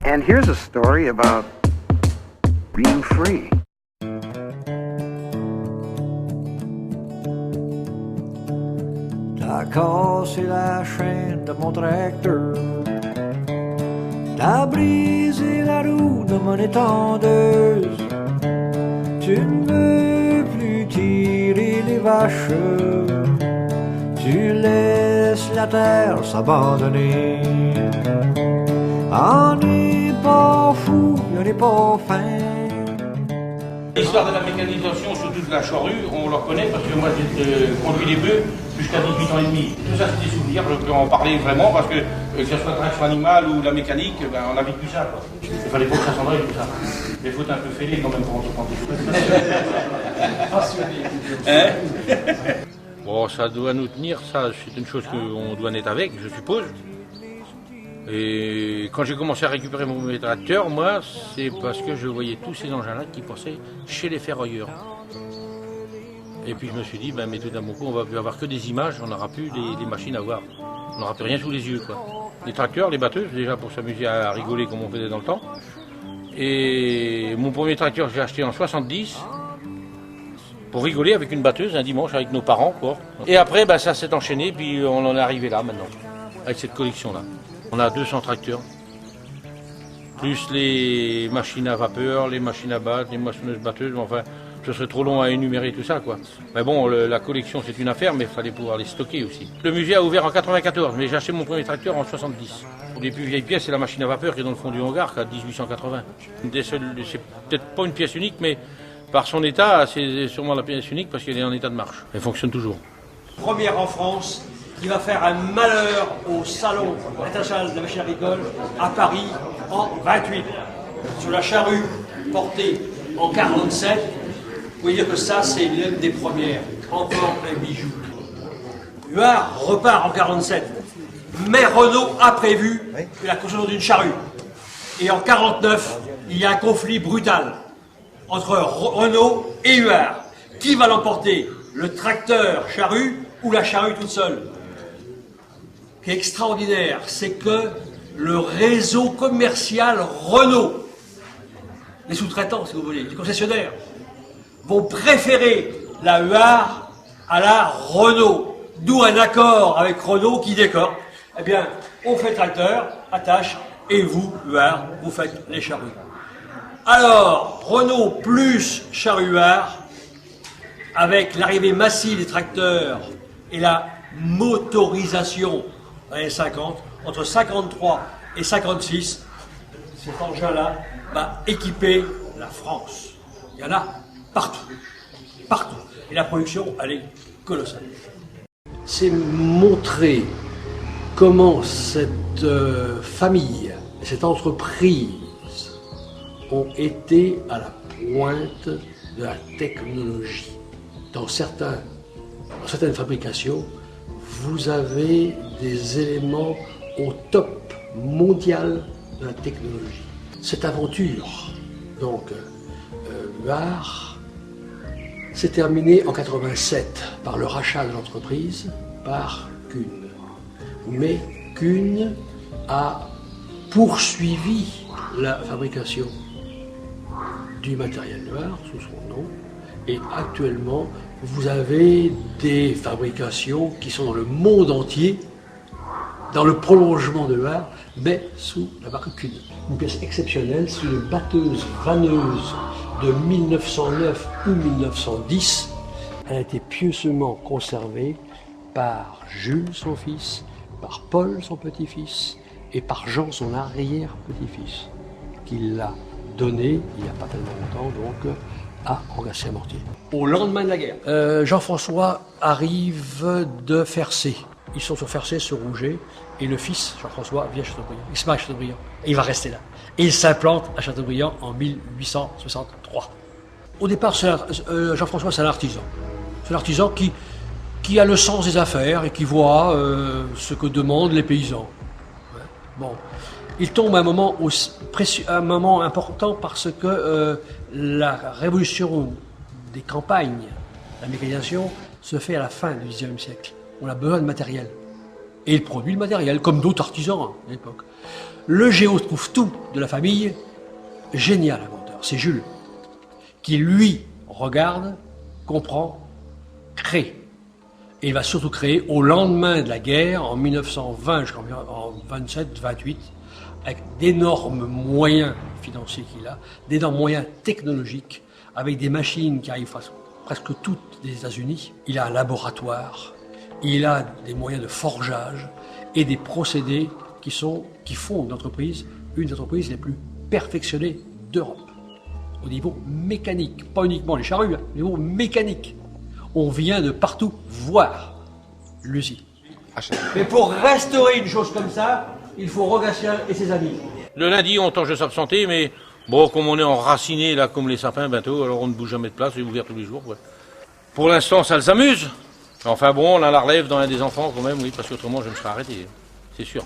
And here's a story about being free. T'as cassé la chaîne de mon tracteur, t'as brisé la roue de mon étendeuse, tu ne veux plus tirer les vaches, tu laisses la terre s'abandonner. On n'est pas fou, on n'est pas fin. L'histoire de la mécanisation, surtout de la charrue, on la connaît parce que moi j'ai conduit les bœufs jusqu'à 18 ans et demi. Tout ça c'est des souvenirs, je peux en parler vraiment parce que ce soit la traction animale ou la mécanique, ben, on a vécu ça. Quoi. Il fallait pas que ça s'en aille tout ça. Mais il faut un peu fêler quand même pour entreprendre des choses. Bon, ça doit nous tenir, ça c'est une chose qu'on doit naître avec, je suppose. Et quand j'ai commencé à récupérer mon tracteur, moi, c'est parce que je voyais tous ces engins-là qui passaient chez les ferrailleurs. Et puis je me suis dit, ben, mais tout d'un coup, on va plus avoir que des images, on n'aura plus des machines à voir. On n'aura plus rien sous les yeux, quoi. Les tracteurs, les batteuses, déjà pour s'amuser à rigoler comme on faisait dans le temps. Et mon premier tracteur, j'ai acheté en 70, pour rigoler avec une batteuse un dimanche avec nos parents, quoi. Et après, ben, ça s'est enchaîné, puis on en est arrivé là maintenant, avec cette collection-là. On a 200 tracteurs, plus les machines à vapeur, les machines à battre, les moissonneuses batteuses, enfin, ce serait trop long à énumérer tout ça, quoi. Mais bon, la collection c'est une affaire, mais il fallait pouvoir les stocker aussi. Le musée a ouvert en 94, mais j'ai acheté mon premier tracteur en 70. Les plus vieilles pièces, c'est la machine à vapeur qui est dans le fond du hangar, qui a 1880. C'est peut-être pas une pièce unique, mais par son état, c'est sûrement la pièce unique parce qu'elle est en état de marche. Elle fonctionne toujours. Première en France, qui va faire un malheur au salon international de la machine agricole à Paris en 28. Sur la charrue portée en 47, vous pouvez dire que ça c'est l'une des premières, encore un bijou. Huard repart en 47, mais Renault a prévu la construction d'une charrue. Et en 49, il y a un conflit brutal entre Renault et Huard. Qui va l'emporter? Le tracteur charrue ou la charrue toute seule? Ce qui est extraordinaire, c'est que le réseau commercial Renault, les sous-traitants si vous voulez, les concessionnaires, vont préférer la Huard à la Renault. D'où un accord avec Renault qui décore. Eh bien, on fait le tracteur, attache, et vous, Huard, vous faites les charrues. Alors, Renault plus charrue Huard, avec l'arrivée massive des tracteurs et la motorisation dans les années 50, entre 53 et 56, cet engin-là va équiper la France. Il y en a partout, partout. Et la production, elle est colossale. C'est montrer comment cette famille, cette entreprise ont été à la pointe de la technologie. Dans certaines fabrications, vous avez des éléments au top mondial de la technologie. Cette aventure, donc, Huard, s'est terminée en 87 par le rachat de l'entreprise par Kuhn. Mais Kuhn a poursuivi la fabrication du matériel Huard sous son nom. Et actuellement, vous avez des fabrications qui sont dans le monde entier, dans le prolongement de Huard, mais sous la marque Kuhn. Une pièce exceptionnelle, c'est une batteuse vanneuse de 1909 ou 1910. Elle a été pieusement conservée par Jules, son fils, par Paul, son petit-fils, et par Jean, son arrière-petit-fils, qui l'a donnée, il n'y a pas tellement longtemps, donc, à Angassia-Mortier. Au lendemain de la guerre. Jean-François arrive de Fercé. Ils sont sur Fercé, sur Rouget, et le fils, Jean-François, vient à Châteaubriand. Il se met à Châteaubriand, et il va rester là. Et il s'implante à Châteaubriand en 1863. Au départ, Jean-François, c'est un artisan. C'est un artisan qui a le sens des affaires et qui voit ce que demandent les paysans. Ouais. Bon. Il tombe à un moment important parce que la révolution des campagnes, la mécanisation, se fait à la fin du XIXe siècle. On a besoin de matériel. Et il produit le matériel, comme d'autres artisans à l'époque. Le géo trouve tout de la famille, génial inventeur, c'est Jules, qui lui regarde, comprend, crée. Et il va surtout créer au lendemain de la guerre, en 1920 jusqu'en 27-28, avec d'énormes moyens financiers qu'il a, d'énormes moyens technologiques, avec des machines qui arrivent presque toutes des États-Unis. Il a un laboratoire, il a des moyens de forgeage et des procédés qui font une entreprise des entreprises les plus perfectionnées d'Europe. Au niveau mécanique, pas uniquement les charrues, au niveau mécanique. On vient de partout voir l'usine. Mais pour restaurer une chose comme ça, il faut Rogatien et ses amis. Le lundi, on tâche de s'absenter, mais bon, comme on est enraciné là, comme les sapins bientôt, alors on ne bouge jamais de place, c'est ouvert tous les jours. Ouais. Pour l'instant, ça les amuse. Enfin bon, on a la relève dans un des enfants quand même, oui, parce qu'autrement je me serais arrêté, c'est sûr.